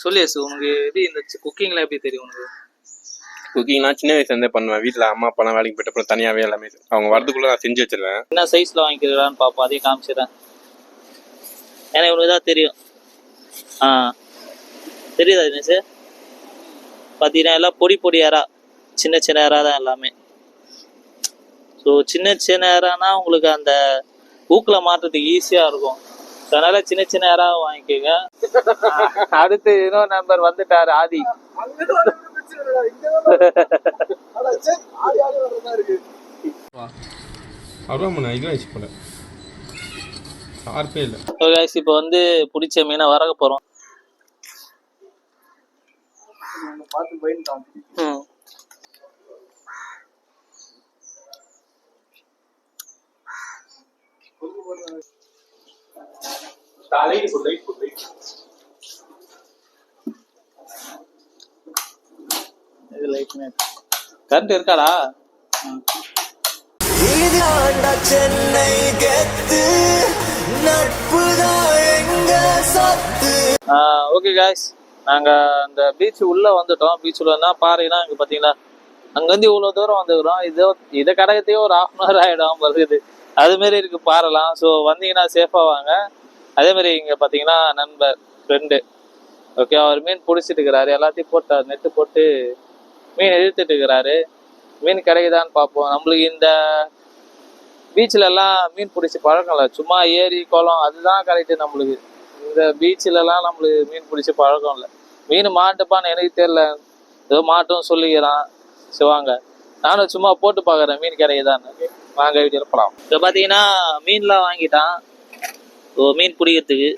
சொல்லு உனக்கு எப்படி இந்த குக்கிங்ல எப்படி தெரியும் உனக்கு? குக்கிங்லாம் சின்ன வயசுல இருந்தே பண்ணுவேன். வீட்டுல அம்மா அப்பா வேலைக்கு போயிட்டு அப்புறம் தனியாவே எல்லாமே அவங்க வரதுக்குள்ள நான் செஞ்சு வச்சிருவேன். என்ன சைஸ்ல வாங்கிக்கிறான்னு பாப்போம், அதையும் காமிச்சிடறேன். ஏன்னா இவனுக்கு தான் தெரியும். தெரியுதா தினேஷ்? பார்த்தீங்கன்னா எல்லாம் பொடி பொடி இறா, சின்ன சின்ன இறா தான் எல்லாமே. ஸோ சின்ன சின்ன இறானா உங்களுக்கு அந்த ஊக்கில் மாட்டுறதுக்கு ஈஸியாக இருக்கும். அதனால சின்ன சின்ன இறா வாங்கிக்கோங்க. அடுத்து இன்னொரு நம்பர் வந்துட்டாரு ஆதி. இப்போ வந்து பிடிச்ச மீனை வரக போறோம். கரண்ட் இருக்காடா? ஓகே காய்ஸ், நாங்க அந்த பீச் உள்ள வந்துட்டோம். பீச் உள்ள பாருங்கன்னா இங்க பாத்தீங்களா, அங்க வந்து இவ்வளவு தூரம் வந்துக்கிறோம். இதை கடக்கத்தையே ஒரு 1/2 hour ஆயிடும் வருது. அது மாதிரி இருக்கு பாருலாம். ஸோ வந்தீங்கன்னா சேஃபா வாங்க. அதே மாதிரி இங்க பாத்தீங்கன்னா நண்பர் ஃப்ரெண்டு, ஓகே, அவர் மீன் பிடிச்சிட்டு இருக்கிறாரு. எல்லாத்தையும் போட்டு நெட்டு போட்டு மீன் இழுத்துட்டு இருக்கிறாரு. மீன் கிடைக்குதான்னு பார்ப்போம். நம்மளுக்கு இந்த பீச்சில் எல்லாம் மீன் பிடிச்சி பழக்கம் இல்லை. சும்மா ஏரி குளம் அதுதான் கரெக்டு. நம்மளுக்கு இந்த பீச்சிலலாம் நம்மளுக்கு மீன் பிடிச்சி பழக்கம் இல்லை. மீன் மாட்டுப்பான்னு எனக்கு தெரியல, ஏதோ மாட்டும் சொல்லிக்கிறான். சரி வாங்க, நானும் சும்மா போட்டு பார்க்குறேன் மீன் கிடைக்குதான்னு. வாங்க வீட்டில் போகலாம். இப்போ பார்த்தீங்கன்னா மீன்லாம் வாங்கிட்டான். மீன் பிடிக்கிறதுக்கு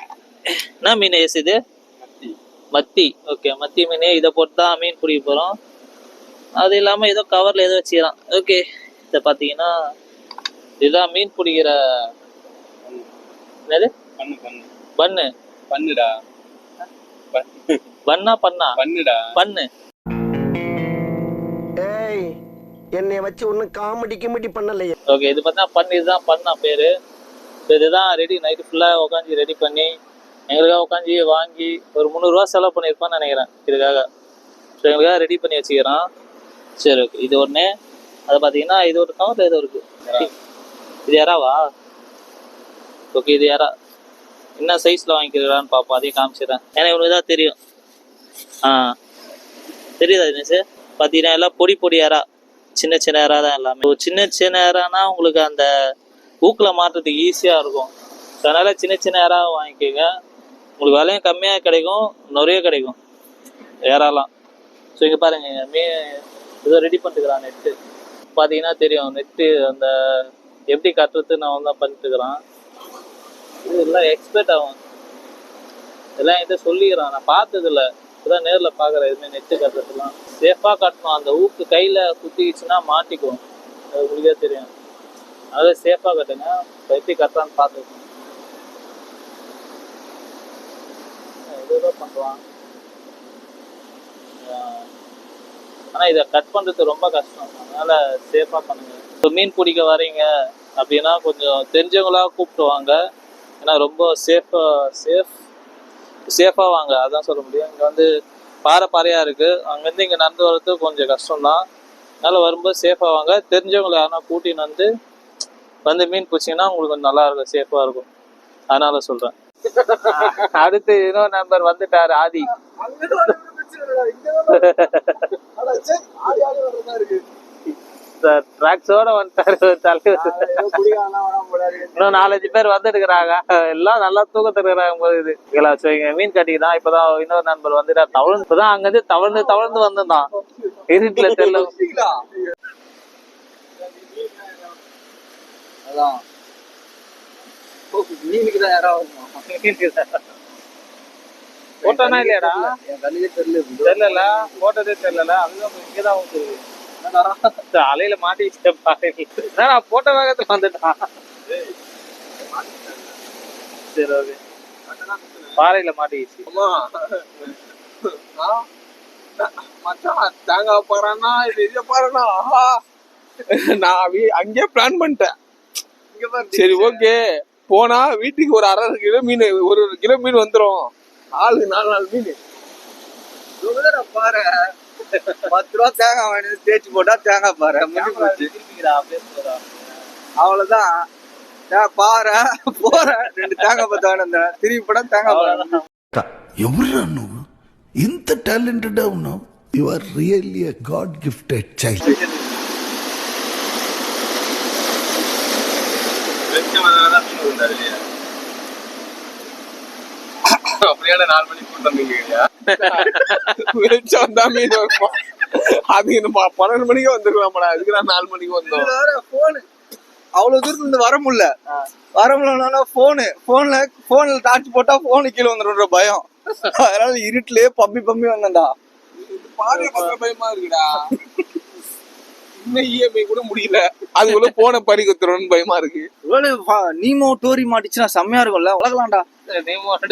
என்ன மீன் இது? மத்தி. ஓகே, மத்தி மீன். இதை போட்டு தான் மீன் பிடிக்க போகிறோம். அது இல்லாமல் ஏதோ கவரில் ஏதோ வச்சுக்கிறான். ஓகே, இதை பார்த்தீங்கன்னா இதுதான் மீன் பிடிக்கிற என்னது பண்ணு. பண்ணுடா, பண்ணா பண்ணா பண்ணுடா பண்ணு. ஏய், என்னை வச்சு ஒன்னும் காமெடி பண்ணலையே. ஓகே, இது பார்த்தா பண்ணு. இதுதான் பண்ணா பேரு. இதுதான் ரெடி. நைட்டு ஃபுல்லாக உட்காந்து ரெடி பண்ணி எங்களுக்காக உட்காந்து வாங்கி ஒரு 300 ரூபா செலவு பண்ணியிருப்பான்னு நினைக்கிறேன் இதுக்காக. ஸோ எங்களுக்காக ரெடி பண்ணி வச்சுக்கிறோம். சரி ஓகே, இது ஒன்று. அதை பார்த்தீங்கன்னா இது ஒரு கவர் ஏதோ இருக்கு. இது யாராவா? ஓகே, இது யாரா என்ன சைஸ்ல வாங்கிக்கிறான்னு பார்ப்போம், அதையும் காமிச்சிடறேன். ஏன்னா இவனுக்கு தான் தெரியும். தெரியுதா தினேஷ்? பார்த்தீங்கன்னா எல்லாம் பொடி பொடி இறா, சின்ன சின்ன இறா தான் எல்லாமே. சின்ன சின்ன இறானா உங்களுக்கு அந்த ஊக்கில் மாட்டுறதுக்கு ஈஸியாக இருக்கும். அதனால சின்ன சின்ன இறா வாங்கிக்கோங்க. உங்களுக்கு விலையும் கம்மியாக கிடைக்கும், நிறைய கிடைக்கும் இறாலாம். ஸோ இங்கே பாருங்க, ஏதோ ரெடி பண்ணிட்டுக்கிறான். நெட்டு பார்த்தீங்கன்னா தெரியும். நெட்டு அந்த எப்படி கட்டுறது நான் தான் பண்ணிட்டுக்கிறான். இது எல்லாம் எக்ஸ்பர்ட் ஆகும். இதெல்லாம் என்கிட்ட சொல்லிக்கிறான். நான் பார்த்ததில்ல, இப்போதான் நேரில் பார்க்குறேன். எதுவுமே நெட்டு கட்டுறதுலாம் சேஃபாக கட்டணும். அந்த ஊக்கு கையில் குத்திக்கிச்சுன்னா மாட்டிக்கும், அது உங்களுக்கே தெரியும். அதனால சேஃபாக கட்டுங்க. எப்படி கட்டுறான்னு பார்த்துக்கணும். இதுதான் பண்ணுவான். ஆனால் இதை கட் பண்ணுறது ரொம்ப கஷ்டம். அதனால சேஃபாக பண்ணுங்க. இப்போ மீன் பிடிக்க வரீங்க அப்படின்னா கொஞ்சம் தெரிஞ்சவங்களா கூப்பிட்டுவாங்க. ஏன்னா ரொம்ப சேஃபாக வாங்க, அதான் சொல்ல முடியும். இங்கே வந்து பாறையாக இருக்குது. அங்கேருந்து இங்கே நடந்து வர்றது கொஞ்சம் கஷ்டம்தான். அதனால் வரும்போது சேஃபாக வாங்க. தெரிஞ்சவங்களை யாருன்னா கூட்டின்னு வந்து மீன் பிடிச்சிங்கன்னா உங்களுக்கு கொஞ்சம் நல்லா இருக்கும், சேஃபாக இருக்கும். அதனால சொல்கிறேன். அடுத்து இன்னொரு நம்பர் வந்துட்டாரு ஆதி. ட்ராக்ஸோட வந்துட்டாரு தலைவர். இன்னும் 4-5 பேர் வந்துருக்குறாங்க. எல்லாம் நல்லா தூக்கத்துல இருக்கிறாங்க போது. இது மீன் கட்டிக்குதான். இப்பதான் இன்னொரு நண்பர் வந்துட்டா. இப்பதான் அங்கிருந்து தவழ்ந்து வந்துதான் இருட்டுல தெரியல. மீனுக்குதான் யாராவது போட்டோனா இல்லையாடா? தெரியல, போட்டதே தெரியல. அதுதான் இங்கதான் வந்துருக்கு. அலையில மாட்டிச்சு பாருங்க. போட்ட வேகத்துல வந்துட்டான். சரி ஓகே, பாறையில மாட்டிக்கிச்சு. தேங்காய் பாறானா இது பாருனா. நான் அங்கேயே பிளான் பண்ணிட்டேன். சரி ஓகே, போனா வீட்டுக்கு ஒரு 1/2 கிலோ மீன், ஒரு கிலோ மீன் வந்துரும். ஆளுக்கு 4 மீன். பாரு 10 ரூபா தேங்காய் வாங்கி தேய்ச்சி போட்டா தேங்காய் பாரு முடிஞ்சு போச்சு. அவ்வளவுதான். பாரு போற 2 தேங்காய் பத்து வாங்கி வந்தேன். திரும்பி போட்டா தேங்காய் பாரு. ఎవరు నువ్వు ఇంత టాలెంటెడ్ ఉన్నావు? You are really a God gifted child. அப்படியான 4 மணிக்கு கூட்டம் வந்தீங்க. வெளிச்சம் தான் மீன் வருமா? அது 12 மணிக்கு வந்துருக்கலாம்டா. அதுக்கு நான் 4 மணிக்கு வந்தோம். போனு அவ்வளவு தூரத்துல இருந்து வர முடியல. போன்ல டார்ச் போட்டா போனு கீழே வந்துடுற பயம். அதனால இருட்டுலயே பம்பி வந்தேன்டா. பாருங்க பயமா இருக்குடா. இன்னும் இஎம்ஐ கூட முடியல, அதுக்குள்ள போன பறி குத்துறோம்னு பயமா இருக்கு. நீமோ டோரி மாட்டிச்சுன்னா செம்மையா இருக்கும்ல, உலகலாம்டா.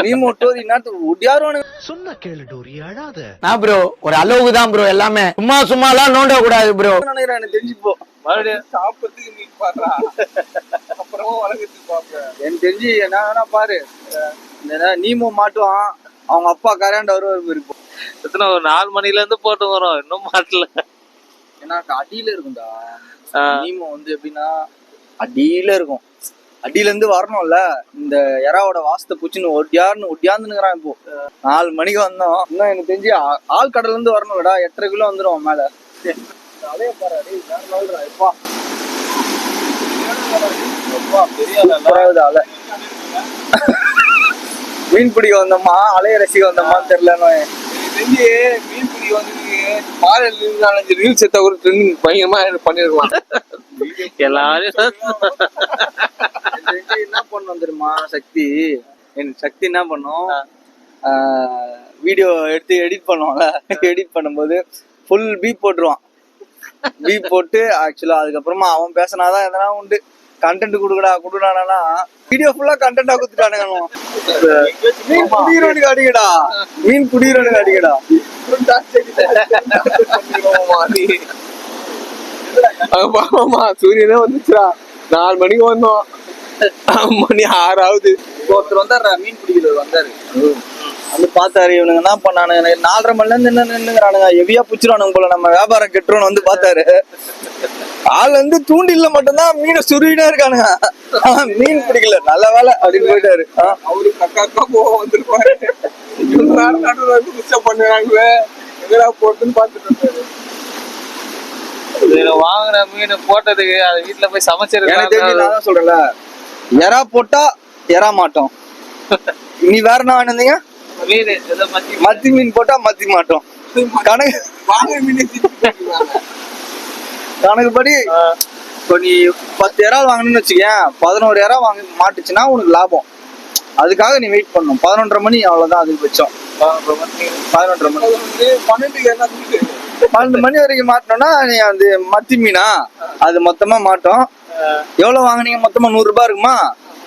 நீமோ டோரி ஒடியாரும் சொன்ன கேளு டோரி, அழாத. நான் ப்ரோ ஒரு அளவுக்கு தான் ப்ரோ, எல்லாமே சும்மா எல்லாம் நோண்ட கூடாது ப்ரோ. நினைக்கிறேன் எனக்கு தெரிஞ்சு போ. மறுபடியும் சாப்பிட்றதுக்கு நீ பாடுறா, அப்புறமா வழக்கத்துக்கு பாப்பேன். எனக்கு தெரிஞ்சு என்ன வேணா பாரு, நீமோ மாட்டுவான், அவங்க அப்பா கரையாண்ட வருவார் இருக்கும். எத்தனை ஒரு 4 மணில இருந்து போட்டு வரும், இன்னும் மாட்டல. ஏன்னா அடியில இருக்கும்டா நீமோ எப்படின்னா அடியில இருக்கும். அடியில இருந்து வரணும்ல, இந்த எறாவோட வாசத்தை பூச்சின்னு ஒட்டியாந்துங்கிறான். இப்போ 4 மணிக்கு வந்தோம். இன்னும் எனக்கு தெரிஞ்சு ஆள் கடல்ல இருந்து வரணும்டா. 8.5 கிலோ வந்துடும் மேல. அதே பாரு, பெரிய மீன் பிடிக்க வந்தோமா அலைய ரசிக்க வந்தோமான்னு தெரியல. தெரிஞ்சு மீன் பிடி வந்து பாறையில் 4-5 ரீல்ஸ் எடுத்தா கூட ட்ரெண்டிங் பயங்கரமா பண்ணிருக்கலாம். எல்லாரும் என்ன பண்ணும் தெரியுமா சக்தி? சக்தி என்ன பண்ணும், வீடியோ எடுத்து எடிட் பண்ணுவான்ல, எடிட் பண்ணும்போது ஃபுல் பீப் போட்டுருவான். பீப் போட்டு ஆக்சுவலா அதுக்கப்புறமா அவன் பேசினாதான் எதனா உண்டு. கண்டென்ட் குடுக்கடானா வீடியோ ஃபுல்லா கண்டென்ட்டா குடுத்துட்டானுங்க. மீன் குடிக்கிறவனுக்கு அடிக்கடா, மீன் குடிக்கிறவனுக்கு அடிக்கடா. சூரியனே வந்துச்சுடா. 4 மணிக்கு வந்தோம், மணி 6 ஆகுது. ஒருத்தர் வந்தாரு, மீன் பிடிக்கிறது வந்தாரு. வந்து பார்த்தாரு, இவனுங்க என்ன பண்ணானுங்க, 4:30 மணில இருந்து என்ன நின்னுங்கிறானுங்க, ஹெவியா புடிச்சிருவானுங்க போல, நம்ம வியாபாரம் கெட்டுறோன்னு வந்து பார்த்தாரு. ஆள் தூண்டில மட்டும்தான் மீனை சுருவினே இருக்கானுங்க, மீன் பிடிக்கல. நல்ல வேலை அப்படின்னு போயிட்டாரு. அவரு கக்கா போக வந்துருப்பாரு. பண்ணுறாங்க எங்கடா போட்டுன்னு பாத்துட்டு இருந்தாரு. வாங்கின மீன் போட்டதுக்கு அது வீட்டுல போய் சமைச்சிருக்கேன். எனக்கு தெரிஞ்சு நான் தான் சொல்றேன்ல, எறா போட்டா எறா மாட்டோம். நீ வேற என்ன வாங்கினீங்க? மத்தி மீன் போட்டா மத்தி மாட்டோம். கணக்கு கணக்குப்படி இப்போ நீ 10 இறால் வாங்கணும்னு வச்சுக்கேன், 11 இறா மாட்டுச்சுன்னா உனக்கு லாபம். அதுக்காக நீ வெயிட் பண்ணும். 11:30 மணி அவ்வளவுதான் அதுக்கு வச்சோம். 11:30 மணி 12 மணி வரைக்கும் மாட்டோம்னா நீ மத்தி மீனா அது மொத்தமா மாட்டோம். எவ்வளவு வாங்கினீங்க? மொத்தமா 100 ரூபாய் இருக்குமா?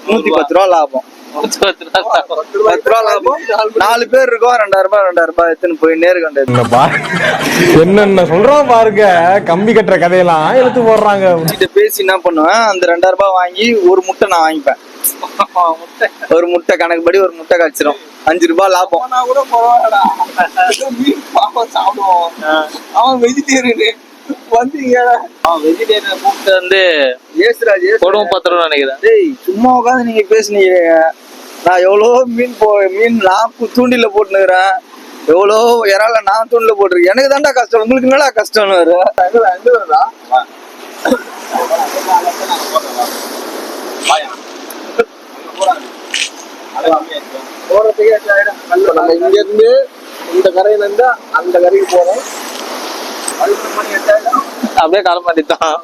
110 ரூபா லாபம். 10 ரூபா லாபம். 4 பேர் இருக்கோம், 2000 ரூபாய் எத்தனை போயின்னே இருக்க. என்னென்ன சொல்றோம் பாருங்க, கம்பி கட்டுற கதையெல்லாம் எடுத்து போடுறாங்க. பேசி என்ன பண்ணுவேன், அந்த 2000 ரூபாய் வாங்கி ஒரு முட்டை நான் வாங்கிப்பேன். ஒரு முட்டை கணக்குப்படி ஒரு முட்டை காய்ச்சிரும், 5 ரூபாய் லாபம். கூட பரவாயில்லடா, மீன் பாப்பம் சாப்பிடுவோம். அவன் வெஜிடேரியனு வெஜிடேரியன் கூப்பிட்டு வந்து கொடுமை பத்திரம் நினைக்கிறேன். டேய் சும்மா உட்காந்து நீங்க பேசுனீங்க. நான் எவ்வளோ மீன் நான் தூண்டில போட்டுனுக்குறேன், எவ்வளோ இறால நான் தூண்டில போட்டிருக்கேன். எனக்கு தான்டா கஷ்டம், உங்களுக்கு என்னடா கஷ்டம்னு வரு. நம்ம இங்க இருந்து இந்த கரையில இருந்து அந்த கரைக்கு போறோம். அப்படியே கிளம்பாட்டித்தான்.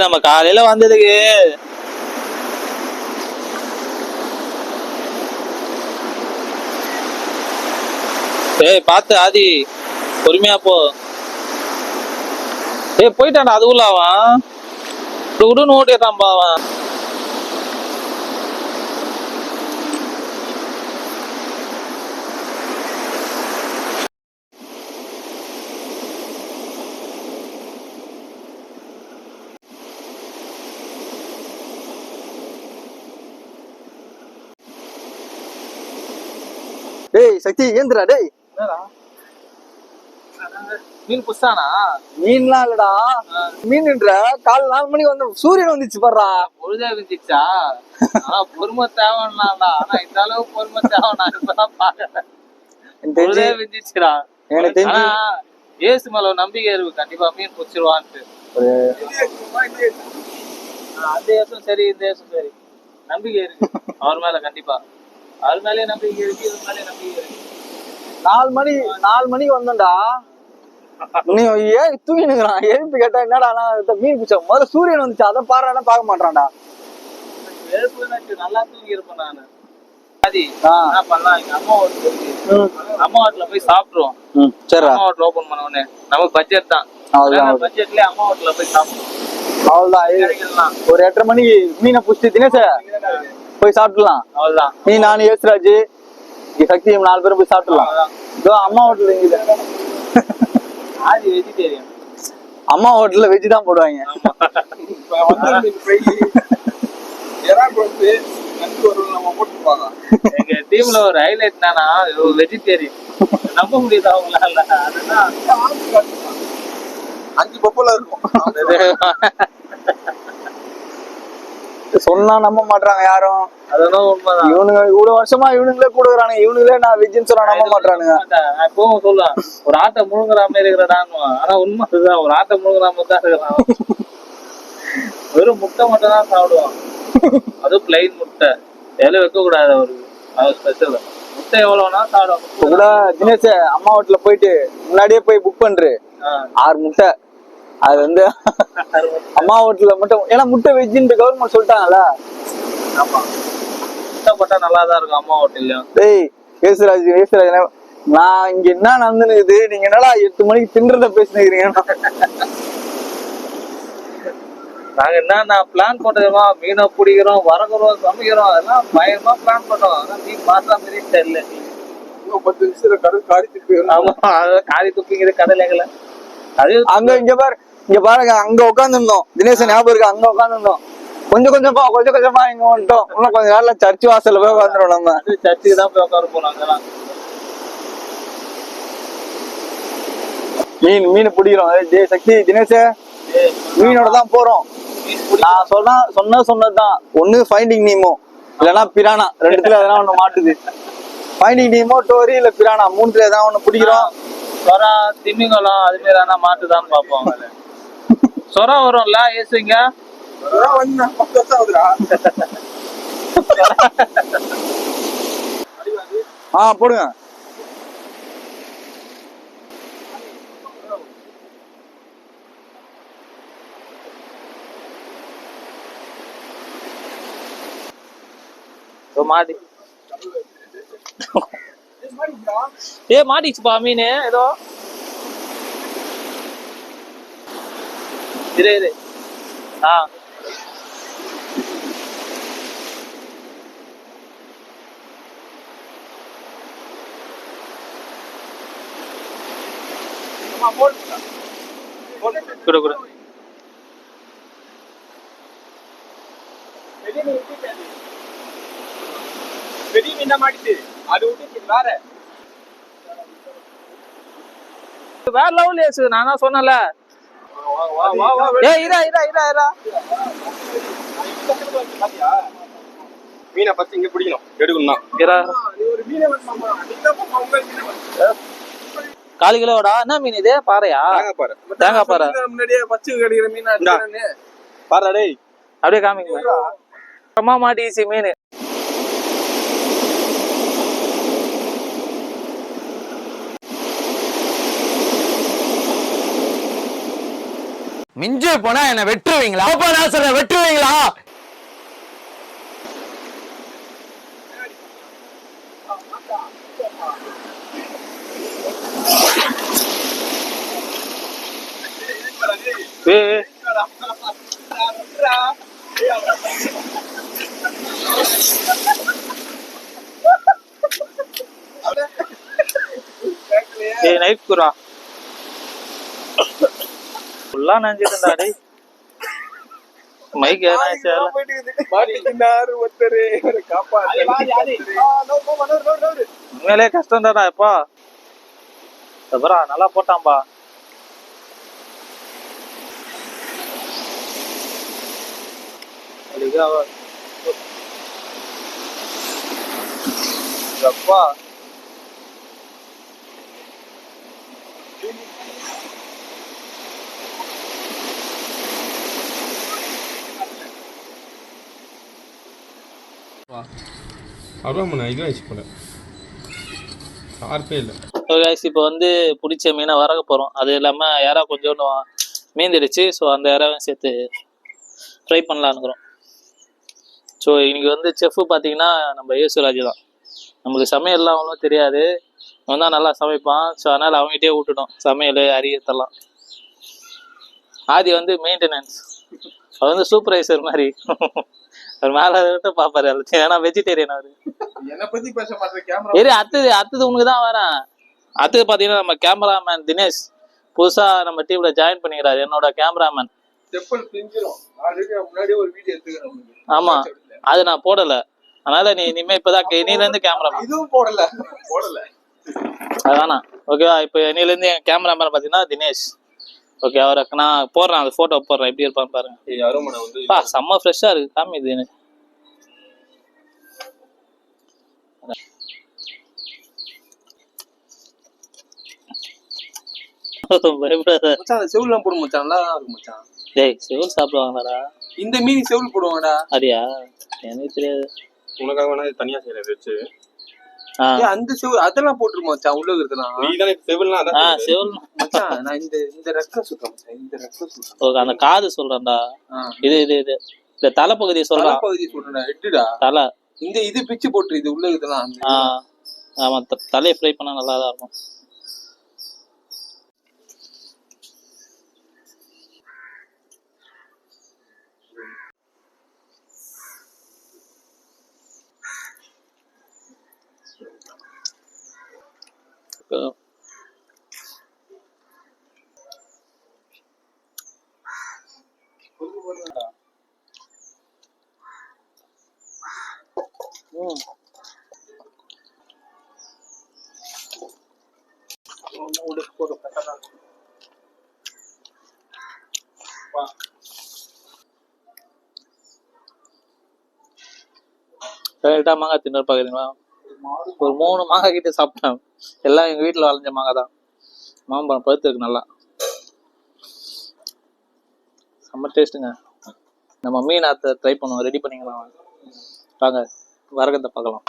நம்ம காலையில வந்ததுக்கு பாத்து ஆதி பொறுமையா போ. போயிட்டான்டா அதுக்குள்ள அவன் விடுன்னு ஓட்டிட்டான்பா அவன். டேய் சக்தி ஏந்திரா டேய். மீன் புஷ்டானா? மீன்லாம் இல்லடா, மீன்ன்ற காலை 4 மணிக்கு வந்து சூரியன் வந்துச்சு பாடுறா. பொழுதே விஞ்சிச்சா? ஆனா பொறுமை தேவைன்னாடா. ஆனா இந்த அளவு பொறுமை தேவை நான் இப்பதான் பாக்குறேன். பொழுதே விஞ்சிச்சுடா. எனக்கு தெரிஞ்சு ஆனா ஏசு மேல ஒரு நம்பிக்கை இருக்கு, கண்டிப்பா மீன் பிடிச்சிருவான்ட்டு. அந்த ஏசும் சரி இந்த ஏசும் சரி நம்பிக்கை இருக்கு அவர் மேல. கண்டிப்பா அவர் மேலயே நம்பிக்கை இருக்கு, இவர் மேலயே நம்பிக்கை இருக்கு. 4 மணிக்கு வந்தோம்டா. நீ ஏன் தூங்கினுக்குறான்? எழுப்பி கேட்டா என்னடா மீன் பிடிச்ச முதல்ல சூரியன் வந்துச்சு அதை பாடுறானா பார்க்க மாட்டான்டா. எழுப்புனாச்சு நல்லா தூங்கி இருப்பேன் நானு. என்ன பண்ணலாம், எங்க அம்மா வீட்டுல இருக்கு, அம்மா வீட்டுல போய் சாப்பிடுவோம். சரி, அம்மா வீட்டுல ஓபன் பண்ண உடனே நமக்கு பட்ஜெட் தான், பட்ஜெட்லயே அம்மா வீட்டுல போய் சாப்பிடுவோம். அவ்வளவுதான். ஒரு 8:30 மணிக்கு மீனை பிடிச்சி தினேஷ போய் சாப்பிடலாம். அவ்வளவுதான். நீ நானு ஏசுராஜ் சக்தி 4 பேரும் போய் சாப்பிடலாம். இதோ அம்மா ஹோட்டல் எங்க? ஆதி வெஜிடேரியன். அம்மா ஹோட்டல்ல வெஜ் தான் போடுவாங்க. எங்க டீம்ல ஒரு ஹைலைட் என்னன்னா வெஜிடேரியன். நம்ப முடியுது அவங்களால. அதுதான் 5 பப்பல இருக்கும். சொன்னா நம்ப மாட்டாங்க யாரும். அதெல்லாம் உண்மைதான். இவனுங்க இவ்வளவு வருஷமா இவனுங்களே கூடுறானுங்க, இவனுங்களே நான் வெஜ்ஜுன்னு சொன்னா நம்ப மாட்டானுங்க. எப்பவும் சொல்லுவான் ஒரு ஆட்டை முழுங்குற மாதிரி இருக்கிறான்னு. ஆனா உண்மை அதுதான், ஒரு ஆட்டை முழுங்குற மாதிரி தான் இருக்கிறான். வெறும் முட்டை மட்டும் தான் சாப்பிடுவான், அதுவும் பிளைன் முட்டை. எவ்வளவு வைக்க கூடாது அவருக்கு, அது ஸ்பெஷல். முட்டை எவ்வளவுனா சாப்பிடுவான். கூட தினேஷ் அம்மா வீட்டுல போயிட்டு முன்னாடியே போய் புக் பண்று 6 முட்டை. அது வந்து அம்மா வீட்டுல மட்டும், ஏன்னா முட்டை வெஜ்ஜின்னு கவர்மெண்ட் சொல்லிட்டாங்கல்ல. ஆமா, முட்டை போட்டா நல்லாதான் இருக்கும் அம்மா ஹோட்டல்லையும். டேய் ஏசுராஜ் நான் இங்க என்ன நடந்துனுக்குது, நீங்க என்னடா 8 மணிக்கு தின்றத பேசினுக்கிறீங்க? நாங்க என்ன பிளான் போட்டதுமா, மீனை பிடிக்கிறோம், வரகுறோம், சமைக்கிறோம், அதெல்லாம் பயமா பிளான் பண்ணோம். ஆனா மீன் மாசா மாதிரி தெரியல. 10 நிமிஷத்துல கடல் காரி துப்பி. ஆமா, அதான் காரி துப்பிங்கிற கடலைகளை. அது அங்க இங்க பாருங்க, அங்க உட்காந்துருந்தோம். தினேசன் ஞாபகம் இருக்கு, அங்க உட்காந்துருந்தோம். கொஞ்சம் கொஞ்சமா இங்க வந்துட்டோம். இன்னும் கொஞ்ச நேரம்ல சர்ச் வாசல்ல போய் உட்காந்துருவோம். நம்ம சர்ச்சுக்கு தான் போய் உட்கார போனோம். அங்கெல்லாம் மீன் பிடிக்கிறோம். டேய் சக்தி தினேஷ மீனோட தான் போறோம். நான் சொன்னதுதான். ஒண்ணு ஃபைண்டிங் நீமோ இல்லன்னா பிரானா, ரெண்டுத்துல எதனா ஒண்ணு மாட்டுது. ஃபைண்டிங் நீமோ, டோரி இல்ல பிரானா, 3த்துல எதனா ஒண்ணு பிடிக்கிறோம். சொரா, திமிங்கலம் அது மாதிரி ஆனா மாட்டுதான்னு பாப்போம். சொரா வரும்ல ஏசுங்க. வந்து 10 வருஷம் ஆகுதுடா. போடுங்க. மாடி மாட்டிச்சுப்பா மீன் ஏதோ. இரு குடு பெரிய மீனா மாட்டிச்சு. அது விட்டு வேற லெவல் ஏசு. நான் தான் சொன்னல. மீனை பத்தி இங்க பிடிக்கணும், எடுக்கணும். காலு கிலோடா. என்ன மீன் இது? பாறையா? தேங்காய் பாறை. முன்னாடியே பச்சை கடிக்கிற மீனா பாரு. டேய் அப்படியே காமிங்க. அம்மா மாட்டிச்சு மீன். மிஞ்சு போனா என்ன வெட்டுவீங்களா? நான் சொல்றேன், வெட்டுவீங்களா? நைட் குரா ஃபுல்லா நஞ்சிருந்தா. டேய் மைக் ஏதாச்சு மாட்டிக்கினாரு ஒருத்தரு உண்மையிலே கஷ்டம் தான்டா இப்போ. அப்புறம் நல்லா போட்டான்பா. அப்பா அவ்வளோ இதுவும் வச்சு போல சார்பே இல்லை. இப்போ வந்து பிடிச்ச மீனை வரக போகிறோம். அது இல்லாமல் யாரா கொஞ்சோண்டு மீந்துடுச்சு. ஸோ அந்த யாராவையும் சேர்த்து ஃப்ரை பண்ணலான்னுக்குறோம். ஸோ இன்னைக்கு வந்து செஃப் பார்த்தீங்கன்னா நம்ம யேசுராஜ் தான். நம்மளுக்கு சமையல்லாம் அவ்வளோ தெரியாது, அவன் தான் நல்லா சமைப்பான். ஸோ அதனால் அவங்ககிட்டே விட்டுட்டோம் சமையல் அரியத்தெல்லாம். ஆதி வந்து மெயின்டெனன்ஸ், அவர் வந்து சூப்பர்வைசர் மாதிரி. அவர் மேலே விட்டு பார்ப்பாரு, ஏன்னா வெஜிடேரியன் அவரு. என்னை பத்தி பேச மாட்டேன். சரி, அடுத்தது உனக்கு தான் வரேன். அடுத்தது பார்த்தீங்கன்னா நம்ம கேமராமேன் தினேஷ் புதுசாக நம்ம டீமில் ஜாயின் பண்ணிக்கிறாரு, என்னோட கேமராமேன். ஆமாம், அது நான் போடலை. அதனால நீ இனிமேல் இப்போதான் இனிலேருந்து கேமராமேன். இதுவும் போடலை. அதானா ஓகேவா? இப்போ இனிலேருந்து என் கேமராமேன் பார்த்தீங்கன்னா தினேஷ். ஓகே, அவருக்கு நான் போடுறேன், அது ஃபோட்டோ போடுறேன், எப்படி இருப்பான்னு பாருங்க. அருமனை வந்து செம்ம ஃப்ரெஷ்ஷாக இருக்கு. காமி இது செவுலாம் போடும் மச்சான், நல்லா இருக்கும் மச்சான். டேய், செவுல் சாப்பிடுவாங்கடா. இந்த மீன் செவுல் போடுவாங்கடா. அப்படியா? எனக்கு தெரியாது. உனக்காக வேணா தனியா செய்யறது வச்சு அந்த செவுல் அதெல்லாம் போட்டுருமா மச்சான்? உள்ள இருக்குதுலாம் நீதானே செவுல்னா. அதான் செவுல் மச்சான். நான் இந்த ரெக்க சுத்தம் மச்சான், இந்த ரெக்க சுத்தம். ஓகே, அந்த காது சொல்றேன்டா. இது இந்த தலைப்பகுதியை சொல்றேன். தலைப்பகுதி சொல்றேன்டா, எட்டுடா தலை. இந்த இது பிச்சு போட்டு இது உள்ள இருக்குதுலாம். ஆமா, தலையை ஃப்ரை பண்ணா நல்லா தான் இருக்கும். கரெக்டா மாங்காய் தின்னு பாக்குறீங்களா? ஒரு 3 மாங்காய் கிட்ட சாப்பிட்டேன். எல்லாம் எங்க வீட்டுல வளைஞ்ச மாங்காய் தான். மாம்பழம் பழுத்து இருக்கு நல்லா, செம்ம டேஸ்ட்டுங்க. நம்ம மீன் ஆத்த ட்ரை பண்ணுவோம், ரெடி பண்ணிக்கலாம் வாங்க. வரகத்தை பார்க்கலாம்.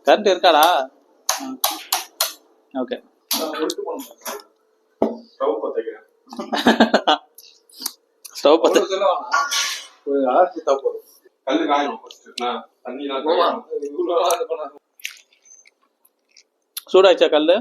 கரண்ட் இருக்காடா? ஓகே, ஸ்டவ் பத்த சூடாச்சா கல்லு?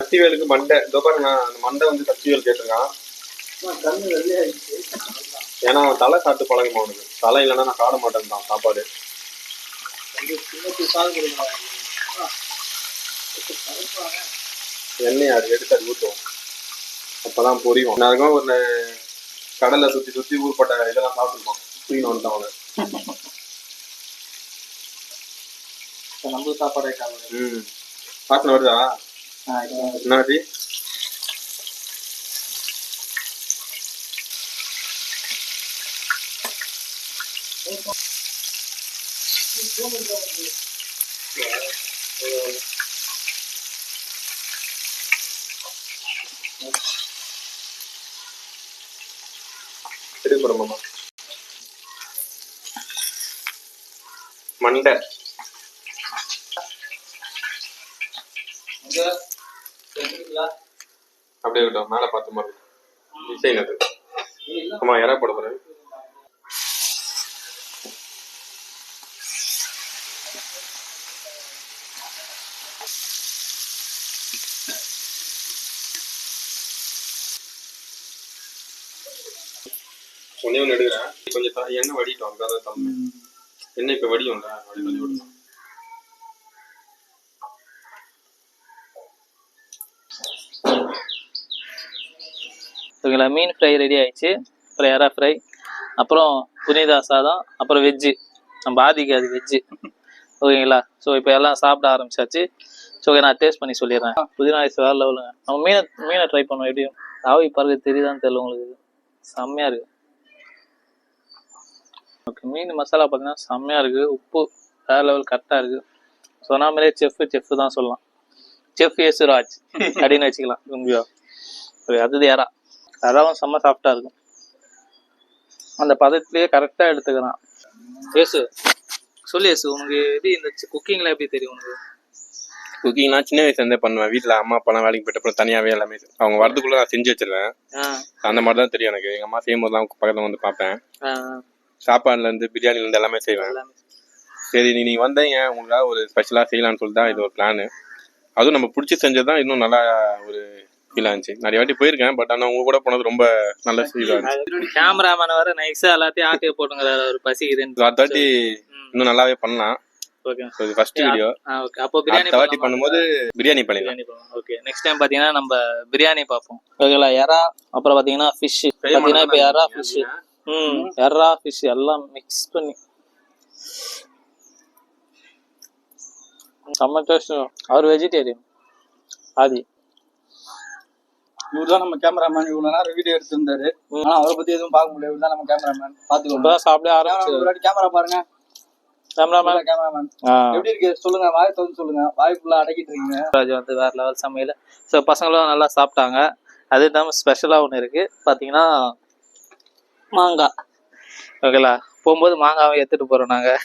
சக்திவேலுக்கு மண்டை இதோ பாருங்க, அந்த மண்டை வந்து சக்திவேல் கேட்டிருக்கான். ஏன்னா அவன் தலை சாப்பிட்டு பழகுமா, அவனுக்கு தலை இல்லைன்னா நான் சாப்பிட மாட்டேன் தான் சாப்பாடு. எண்ணெய் அது எடுத்து அது ஊற்றுவோம், அப்பதான் பொரியும். எல்லாருக்கும் ஒரு கடலை சுத்தி ஊர்பட்ட இதெல்லாம் சாப்பிட்டுருப்பான். தூக்கின்னு வந்துட்டான் அவனை. நம்ம சாப்பாடு பாசன வருதா? என்னாச்சு? எடுக்கிறோம் மண்டை. அப்படியே இருக்கட்டும், மேலே பார்த்த மாதிரி டிசைன் அது. ஆமா, இறா போட போறேன். ஒன்னே ஒன்று எடுக்கிறேன். கொஞ்சம் எண்ணெய் வடிட்டோம், அதான் தம்பி எண்ணெய் இப்போ வடியும்ல, வடி விடணும். ஓகேங்களா, மீன் ஃப்ரை ரெடி ஆயிடுச்சு. அப்புறம் எறா ஃப்ரை, அப்புறம் புனிதா சாதம், அப்புறம் வெஜ்ஜு. நம்ம ஆதிக்கு அது வெஜ்ஜு. ஓகேங்களா. ஸோ இப்போ எல்லாம் சாப்பிட ஆரம்பிச்சாச்சு. ஸோ ஓகே, நான் டேஸ்ட் பண்ணி சொல்லிடுறேன். புதினா ரைஸ் வேறு லெவலுங்க. நம்ம மீனை ட்ரை பண்ணுவோம். எப்படியும் ஆவி பறக்க தெரியுதான்னு தெரியல உங்களுக்கு, செம்மையாக இருக்குது. ஓகே, மீன் மசாலா பார்த்தீங்கன்னா செம்மையாக இருக்குது. உப்பு வேறு லெவல் கரெக்டாக இருக்குது. சொன்ன மாதிரியே செஃப் தான் சொல்லலாம். செஃப் யேசுராஜ் அப்படின்னு வச்சுக்கலாம். ஓகே, அது எறா. எறாவும் செம்ம சாஃப்டாக இருக்கும். அந்த பதத்துலேயே கரெக்டாக எடுத்துக்கிறான். ஏசு சொல்லு ஏசு, உனக்கு எப்படி இந்த குக்கிங்லாம் எப்படி தெரியும் உனக்கு? குக்கிங் நான் சின்ன வயசுலேருந்தே பண்ணுவேன். வீட்டில் அம்மா அப்பாலாம் வேலைக்கு போயிட்டு அப்புறம் தனியாகவே எல்லாமே அவங்க வரதுக்குள்ளே நான் செஞ்சு வச்சிருவேன். அந்த மாதிரி தான் தெரியும் எனக்கு. எங்கள் அம்மா செய்யும் போது தான் பக்கத்தில் வந்து பார்ப்பேன். சாப்பாடுலேருந்து பிரியாணிலேருந்து எல்லாமே செய்வேன். சரி, நீங்கள் வந்தீங்க, உங்களுக்காக ஒரு ஸ்பெஷலாக செய்யலான்னு சொல்லிட்டு தான் இது ஒரு பிளானு. அதுவும் நம்ம பிடிச்சி செஞ்சது தான் இன்னும் நல்லா ஒரு ஃபீலாக இருந்துச்சு. நிறைய வாட்டி போயிருக்கேன், பட் ஆனால் உங்க கூட போனது ரொம்ப நல்ல ஃபீலாக இருந்துச்சு. கேமராமேன் வர நைஸாக எல்லாத்தையும் ஆட்டிய போட்டுங்கிற ஒரு பசிக்குதுன்னு அடுத்த வாட்டி இன்னும் நல்லாவே பண்ணலாம். Okay, first video. ஓகே, அப்போ பிரியாணி வாட்டி பண்ணும்போது பிரியாணி பண்ணிடலாம். ஓகே, நெக்ஸ்ட் டைம் பார்த்தீங்கன்னா நம்ம பிரியாணி பார்ப்போம். ஓகேங்களா. எறா, அப்புறம் பார்த்தீங்கன்னா ஃபிஷ். பார்த்தீங்கன்னா இப்போ எறா ஃபிஷ், எறா ஃபிஷ் எல்லாம் மிக்ஸ் பண்ணி செம்ம டேஸ்ட். அவர் வெஜிடேரியன் ஆதி. இவர் தான் நம்ம கேமராமேன். இவ்வளவு நேரம் வீடியோ எடுத்திருந்தாரு, ஆனா அவரை பத்தி எதுவும் பார்க்க முடியல. இவர் தான் நம்ம கேமராமேன். பாத்துக்கோங்க, சாப்பிட ஆரம்பிச்சு. கேமரா பாருங்க. கேமராமேன் எப்படி இருக்கு சொல்லுங்க, வாய் திறந்து சொல்லுங்க. வாய்ப்புல அடக்கிட்டு இருக்கீங்க. ராஜ் வந்து வேற லெவல் சமையல். ஸோ பசங்களும் நல்லா சாப்பிட்டாங்க. அது இல்லாமல் ஸ்பெஷலாக ஒன்று இருக்கு பார்த்தீங்கன்னா மாங்காய். ஓகேங்களா, போகும்போது மாங்காவை எடுத்துட்டு போறோம் நாங்கள்.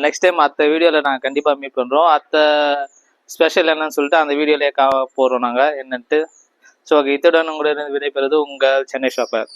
நெக்ஸ்ட் டைம் அடுத்த வீடியோவில் நாங்கள் கண்டிப்பாக மீட் பண்ணுறோம். அடுத்த ஸ்பெஷல் என்னன்னு சொல்லிட்டு அந்த வீடியோலேயே போடுறோம் நாங்கள் என்னன்ட்டு. ஸோ ஓகே, இத்துடன் உங்களுடைய விடைபெறுவது உங்கள் சென்னை ஷாப்பர்.